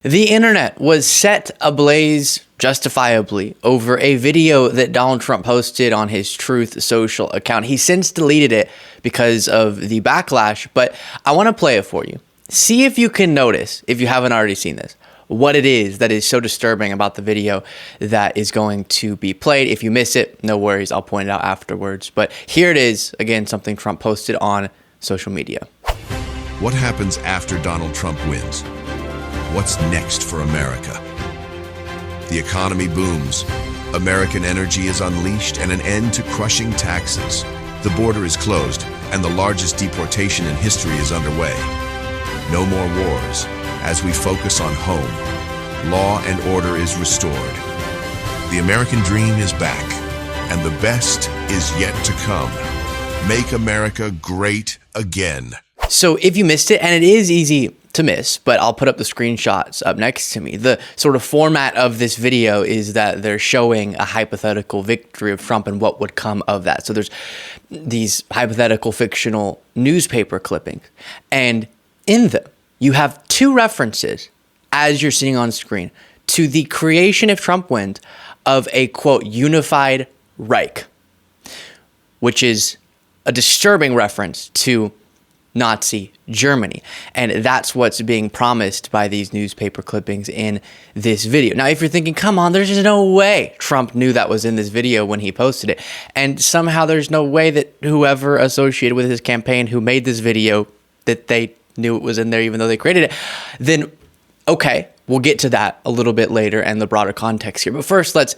The internet was set ablaze justifiably over a video that Donald Trump posted on his Truth Social account. He since deleted it because of the backlash, but I want to play it for you. See if you can notice, if you haven't already seen this, what it is that is so disturbing about the video that is going to be played. If you miss it, no worries, I'll point it out afterwards. But here it is, again, something Trump posted on social media. What happens after Donald Trump wins? What's next for America? The economy booms. American energy is unleashed and an end to crushing taxes. The border is closed and the largest deportation in history is underway. No more wars as we focus on home. Law and order is restored. The American dream is back and the best is yet to come. Make America great again. So if you missed it, and it is easy to miss, but I'll put up the screenshots up next to me. The sort of format of this video is that they're showing a hypothetical victory of Trump and what would come of that. So there's these hypothetical fictional newspaper clippings, and in them you have two references, as you're seeing on screen, to the creation, if Trump wins, of a, quote, unified Reich, which is a disturbing reference to Nazi Germany. And that's what's being promised by these newspaper clippings in this video. Now, if you're thinking, come on, there's just no way Trump knew that was in this video when he posted it. And somehow there's no way that whoever associated with his campaign who made this video, that they knew it was in there even though they created it. Then, okay, we'll get to that a little bit later and the broader context here. But first, let's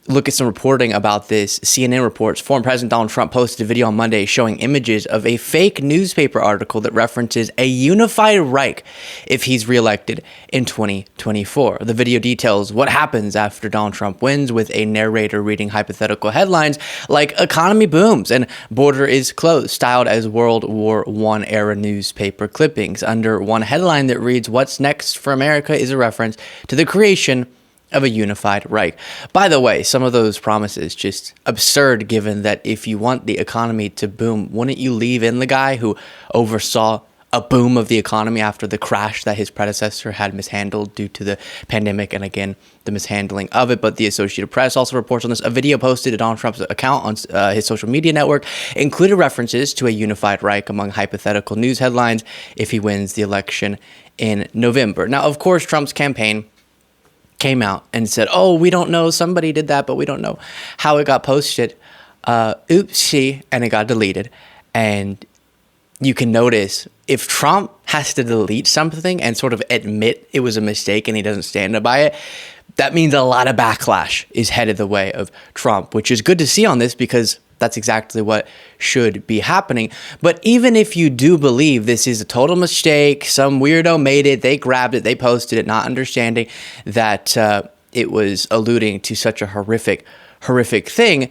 look at some reporting about this. CNN reports former President Donald Trump posted a video on Monday showing images of a fake newspaper article that references a unified Reich if he's reelected in 2024. The video details what happens after Donald Trump wins, with a narrator reading hypothetical headlines like "Economy booms" and "Border is closed," styled as World War I era newspaper clippings. Under one headline that reads "What's next for America" is a reference to the creation of a unified Reich. By the way, some of those promises just absurd, given that if you want the economy to boom, wouldn't you leave in the guy who oversaw a boom of the economy after the crash that his predecessor had mishandled due to the pandemic and, again, the mishandling of it? But the Associated Press also reports on this. A video posted to Donald Trump's account on his social media network included references to a unified Reich among hypothetical news headlines if he wins the election in November. Now, of course, Trump's campaign came out and said, oh, we don't know, somebody did that, but we don't know how it got posted. Oopsie, and it got deleted. And you can notice if Trump has to delete something and sort of admit it was a mistake and he doesn't stand by it, that means a lot of backlash is headed the way of Trump, which is good to see on this because that's exactly what should be happening. But even if you do believe this is a total mistake, some weirdo made it, they grabbed it, they posted it, not understanding that it was alluding to such a horrific thing,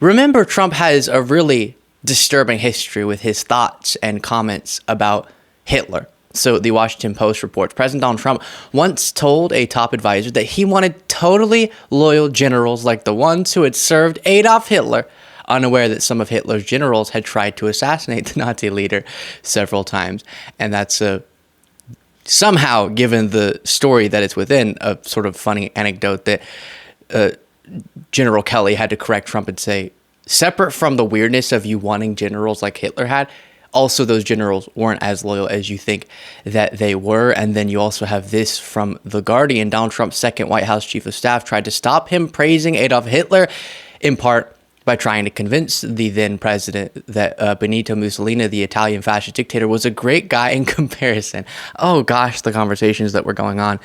remember Trump has a really disturbing history with his thoughts and comments about Hitler. So the Washington Post reports President Donald Trump once told a top advisor that he wanted totally loyal generals like the ones who had served Adolf Hitler, unaware that some of Hitler's generals had tried to assassinate the Nazi leader several times. And that's somehow, given the story that it's within, a sort of funny anecdote that General Kelly had to correct Trump and say, separate from the weirdness of you wanting generals like Hitler had, also those generals weren't as loyal as you think that they were. And then you also have this from The Guardian. Donald Trump's second White House chief of staff tried to stop him praising Adolf Hitler, in part by trying to convince the then president that Benito Mussolini, the Italian fascist dictator, was a great guy in comparison. Oh gosh, the conversations that were going on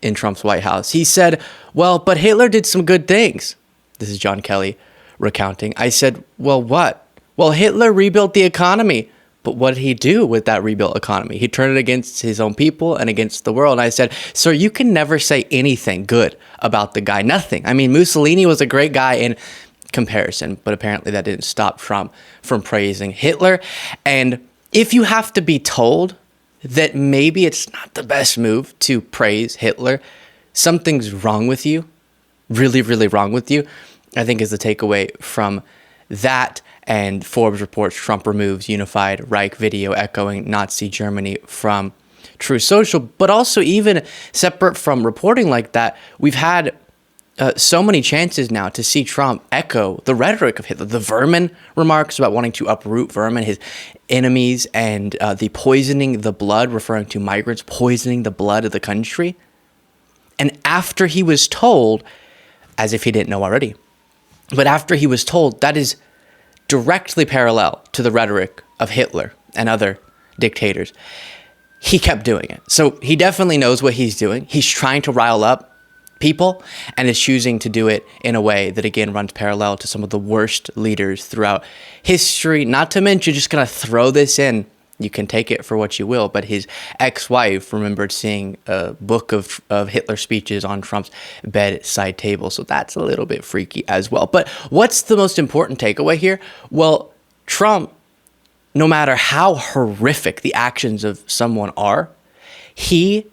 in Trump's White House. He said, well, but Hitler did some good things. This is John Kelly recounting. I said, well, what? Well, Hitler rebuilt the economy. But what did he do with that rebuilt economy? He turned it against his own people and against the world. And I said, sir, you can never say anything good about the guy. Nothing. I mean, Mussolini was a great guy in comparison, but apparently that didn't stop Trump from praising Hitler. And if you have to be told that maybe it's not the best move to praise Hitler, something's wrong with you, really, really wrong with you, I think is the takeaway from that. And Forbes reports Trump removes unified Reich video echoing Nazi Germany from Truth Social, but also even separate from reporting like that, we've had so many chances now to see Trump echo the rhetoric of Hitler, the vermin remarks about wanting to uproot vermin, his enemies, and the poisoning the blood, referring to migrants, poisoning the blood of the country. And after he was told, as if he didn't know already, but after he was told that is directly parallel to the rhetoric of Hitler and other dictators, he kept doing it. So he definitely knows what he's doing. He's trying to rile up people and is choosing to do it in a way that, again, runs parallel to some of the worst leaders throughout history. Not to mention, just going to throw this in, you can take it for what you will, but his ex-wife remembered seeing a book of Hitler speeches on Trump's bedside table. So that's a little bit freaky as well. But what's the most important takeaway here? Well, Trump, no matter how horrific the actions of someone are, he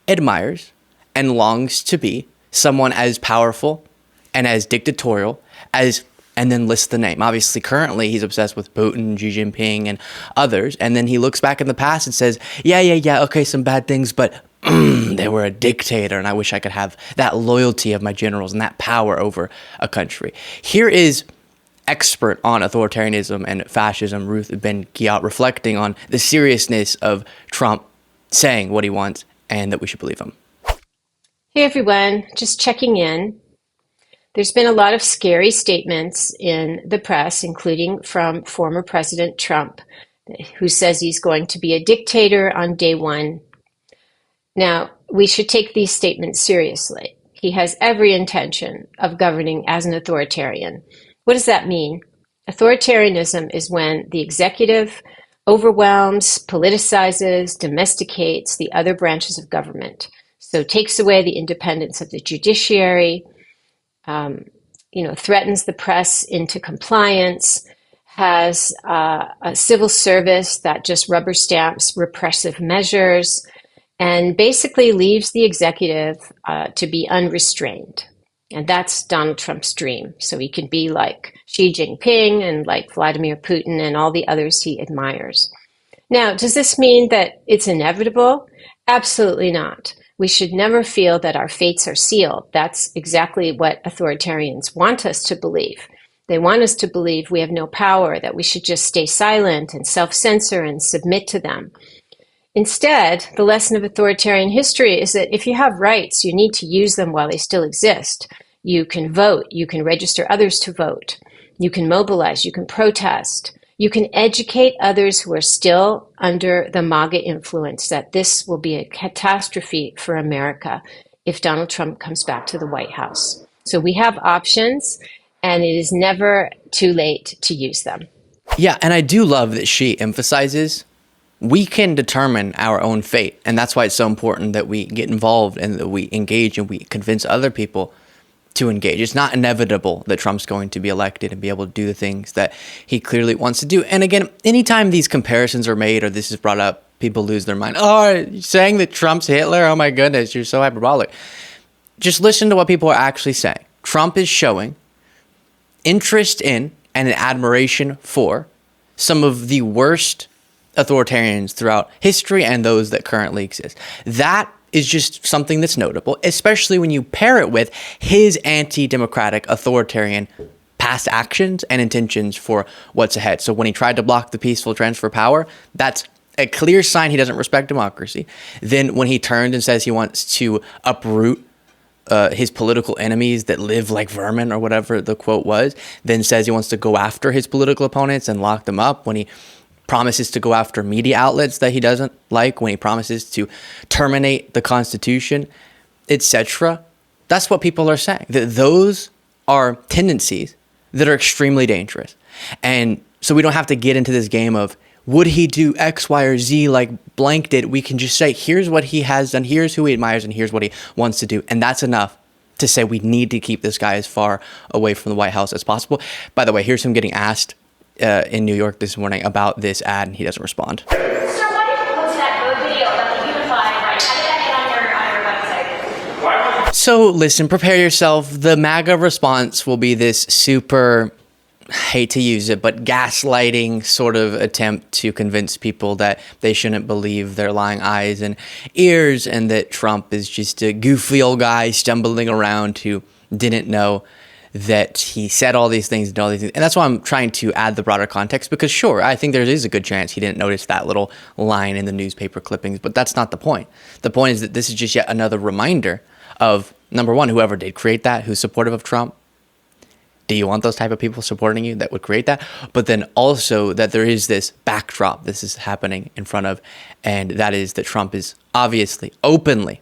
admires and longs to be someone as powerful and as dictatorial as, and then lists the name. Obviously, currently, he's obsessed with Putin, Xi Jinping, and others. And then he looks back in the past and says, yeah, okay, some bad things, but they were a dictator, and I wish I could have that loyalty of my generals and that power over a country. Here is expert on authoritarianism and fascism, Ruth Ben-Ghiat, reflecting on the seriousness of Trump saying what he wants and that we should believe him. Hey everyone, just checking in. There's been a lot of scary statements in the press, including from former President Trump, who says he's going to be a dictator on day one. Now, we should take these statements seriously. He has every intention of governing as an authoritarian. What does that mean? Authoritarianism is when the executive overwhelms, politicizes, domesticates the other branches of government. So takes away the independence of the judiciary, threatens the press into compliance, has a civil service that just rubber stamps repressive measures, and basically leaves the executive to be unrestrained. And that's Donald Trump's dream. So he can be like Xi Jinping and like Vladimir Putin and all the others he admires. Now, does this mean that it's inevitable? Absolutely not. We should never feel that our fates are sealed. That's exactly what authoritarians want us to believe. They want us to believe we have no power, that we should just stay silent and self-censor and submit to them. Instead, the lesson of authoritarian history is that if you have rights, you need to use them while they still exist. You can vote, you can register others to vote, you can mobilize, you can protest. You can educate others who are still under the MAGA influence that this will be a catastrophe for America if Donald Trump comes back to the White House. So we have options, and it is never too late to use them. Yeah, and I do love that she emphasizes we can determine our own fate. And that's why it's so important that we get involved and that we engage and we convince other people to engage. It's not inevitable that Trump's going to be elected and be able to do the things that he clearly wants to do. And again, anytime these comparisons are made or this is brought up, people lose their mind. Oh, you're saying that Trump's Hitler? Oh my goodness, you're so hyperbolic. Just listen to what people are actually saying. Trump is showing interest in and an admiration for some of the worst authoritarians throughout history and those that currently exist. That is just something that's notable, especially when you pair it with his anti-democratic authoritarian past actions and intentions for what's ahead. So when he tried to block the peaceful transfer of power, that's a clear sign he doesn't respect democracy. Then when he turned and says he wants to uproot his political enemies that live like vermin or whatever the quote was, then says he wants to go after his political opponents and lock them up. When he promises to go after media outlets that he doesn't like, when he promises to terminate the Constitution, etc. That's what people are saying. That those are tendencies that are extremely dangerous. And so we don't have to get into this game of, would he do X, Y, or Z like blank did? We can just say, here's what he has done, here's who he admires, and here's what he wants to do. And that's enough to say we need to keep this guy as far away from the White House as possible. By the way, here's him getting asked in New York this morning about this ad, and he doesn't respond. Sir, why did you post that video about the unified right? How did that get on your website? So listen, prepare yourself. The MAGA response will be this super hate to use it, but gaslighting sort of attempt to convince people that they shouldn't believe their lying eyes and ears, and that Trump is just a goofy old guy stumbling around who didn't know that he said all these things and all these things. And that's why I'm trying to add the broader context, because sure, I think there is a good chance he didn't notice that little line in the newspaper clippings, but that's not the point. The point is that this is just yet another reminder of, number one, whoever did create that, who's supportive of Trump. Do you want those type of people supporting you that would create that? But then also that there is this backdrop this is happening in front of, and that is that Trump is obviously, openly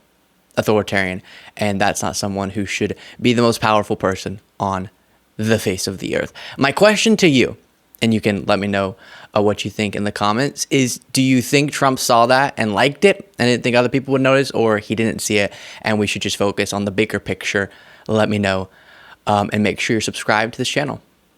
authoritarian, and that's not someone who should be the most powerful person on the face of the earth. My question to you, and you can let me know what you think in the comments, is do you think Trump saw that and liked it and didn't think other people would notice, or he didn't see it and we should just focus on the bigger picture? Let me know. And make sure you're subscribed to this channel.